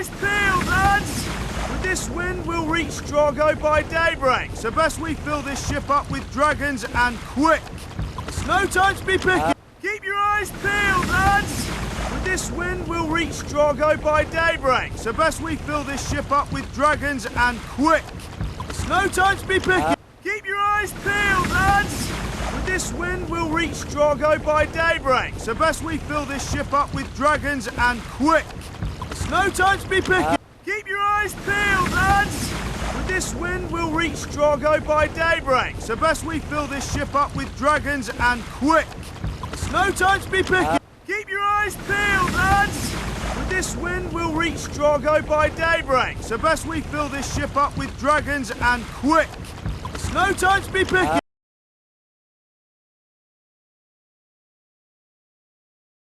eyes peeled, lads! With this wind, we'll reach Drago by daybreak, so best we fill this ship up with dragons and quick. It's no time to be picky. Keep your eyes peeled, lads! With this wind, we'll reach Drago by daybreak, so best we fill this ship up with dragons and quick. It's no time to be picky. Keep your eyes peeled, lads! With this wind, we'll reach Drago by daybreak, so best we fill this ship up with dragons and quick. It's no time to be picky. Keep your eyes peeled, lads! With this wind, we'll reach Drago by daybreak, so best we fill this ship up with dragons and quick. It's no time to be picky. Keep your eyes peeled, lads! With this wind, we'll reach Drago by daybreak, so best we fill this ship up with dragons and quick. It's no time to be picky.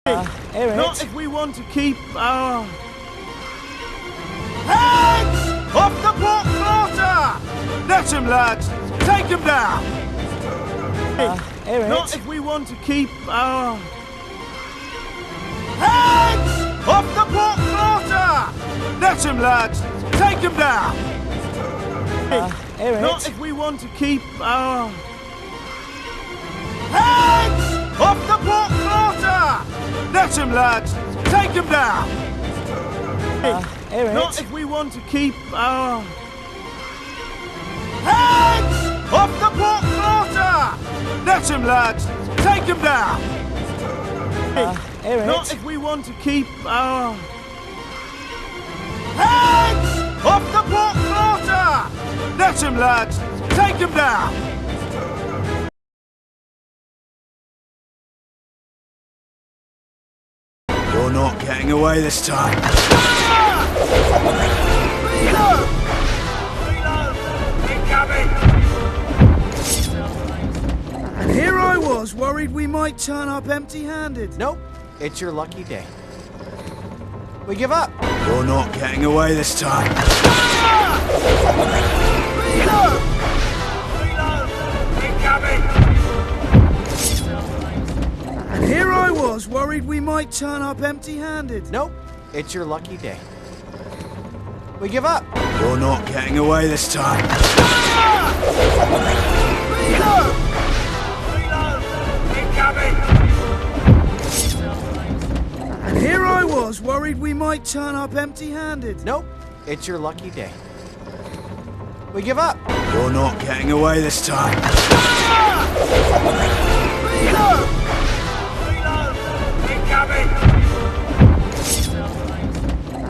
Not if we want to keep our hands off the port quarter! Let him, lads! Take him down! Not if we want to keep our hands off the port quarter! Let him, lads! Take him down! Not if we want to keep our hands off the port quarter! Let him, lads! Take him down! Not if we want to keep our hands off the port quarter! Let him, lads! Take him down! Not if we want to keep our hands off the port quarter! Let him, lads! Take him down! You're not getting away this time. Reload! Incoming! And here I was, worried we might turn up empty-handed. Nope, it's your lucky day. We give up. You're not getting away this time. Reload! Incoming! And here I was, worried we might turn up empty-handed. Nope, it's your lucky day. We give up. You're not getting away this time. Reload! Incoming! And here I was, worried we might turn up empty-handed. Nope, it's your lucky day. We give up. You're not getting away this time. Reload! Incoming!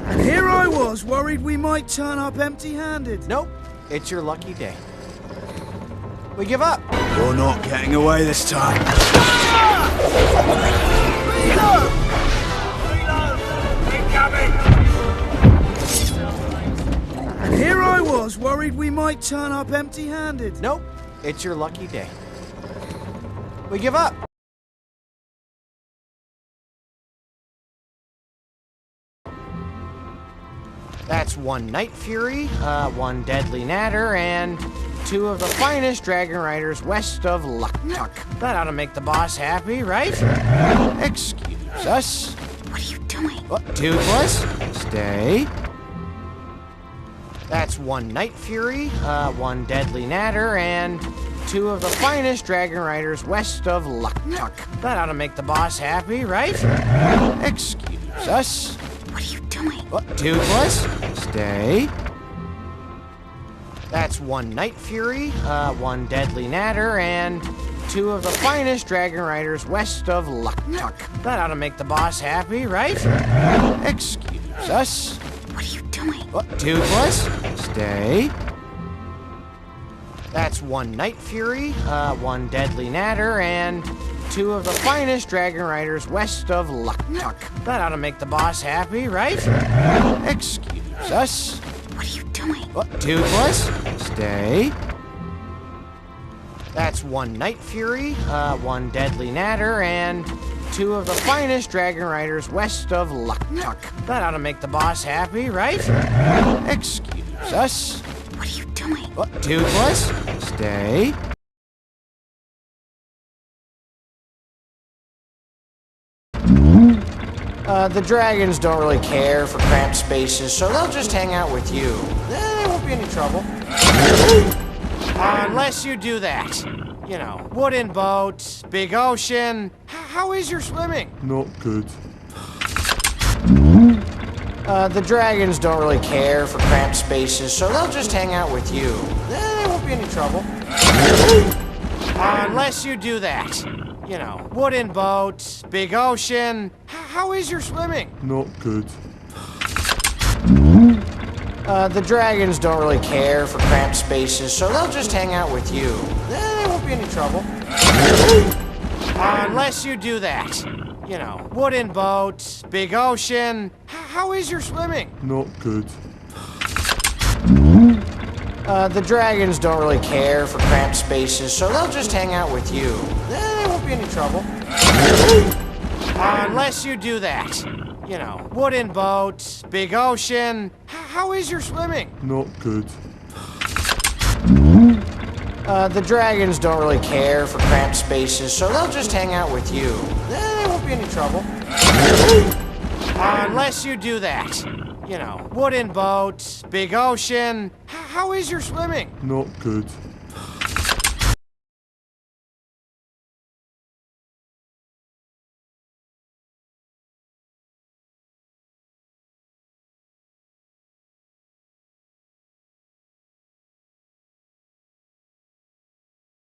And here I was, worried we might turn up empty-handed. Nope, it's your lucky day. We give up. You're not getting away this time. Reload! Incoming! And here I was, worried we might turn up empty-handed. Nope, it's your lucky day. We give up. That's one Night Fury, one Deadly Natter, and 2 of the finest dragon riders west of Luck-Tuck. That ought to make the boss happy, right? Excuse us. What are you doing? Toothless, stay. That's one Night Fury, one Deadly Natter, and 2 of the finest dragon riders west of Luck-Tuck. That ought to make the boss happy, right? Excuse us. What are you doing? Toothless, stay. That's one Night Fury, one Deadly Natter, and 2 of the finest dragon riders west of Luck-Tuck. That ought to make the boss happy, right? Excuse us. What are you doing? Toothless, stay. That's one Night Fury, one Deadly Natter, and 2 of the finest dragon riders west of Luck-Tuck. That ought to make the boss happy, right? Excuse us. What are you doing? Toothless, stay. That's one Night Fury, one Deadly Natter, and 2 of the finest dragon riders west of Luck-Tuck. That ought to make the boss happy, right? Excuse us. What are you doing? Toothless, stay. The dragons don't really care for cramped spaces, so they'll just hang out with you. There won't be any trouble. Unless you do that. You know, wooden boat, big ocean. How is your swimming? Not good. The dragons don't really care for cramped spaces, so they'll just hang out with you. There won't be any trouble. Unless you do that. You know, wooden boat, big ocean. How is your swimming? Not good. The dragons don't really care for cramped spaces, so they'll just hang out with you. There won't be any trouble. Unless you do that. You know, wooden boat, big ocean. How is your swimming? Not good. The dragons don't really care for cramped spaces, so they'll just hang out with you. There won't be any trouble. Unless you do that. You know, wooden boat, big ocean. How is your swimming? Not good. The dragons don't really care for cramped spaces, so they'll just hang out with you. There won't be any trouble. Unless you do that. You know, wooden boat, big ocean. How is your swimming? Not good.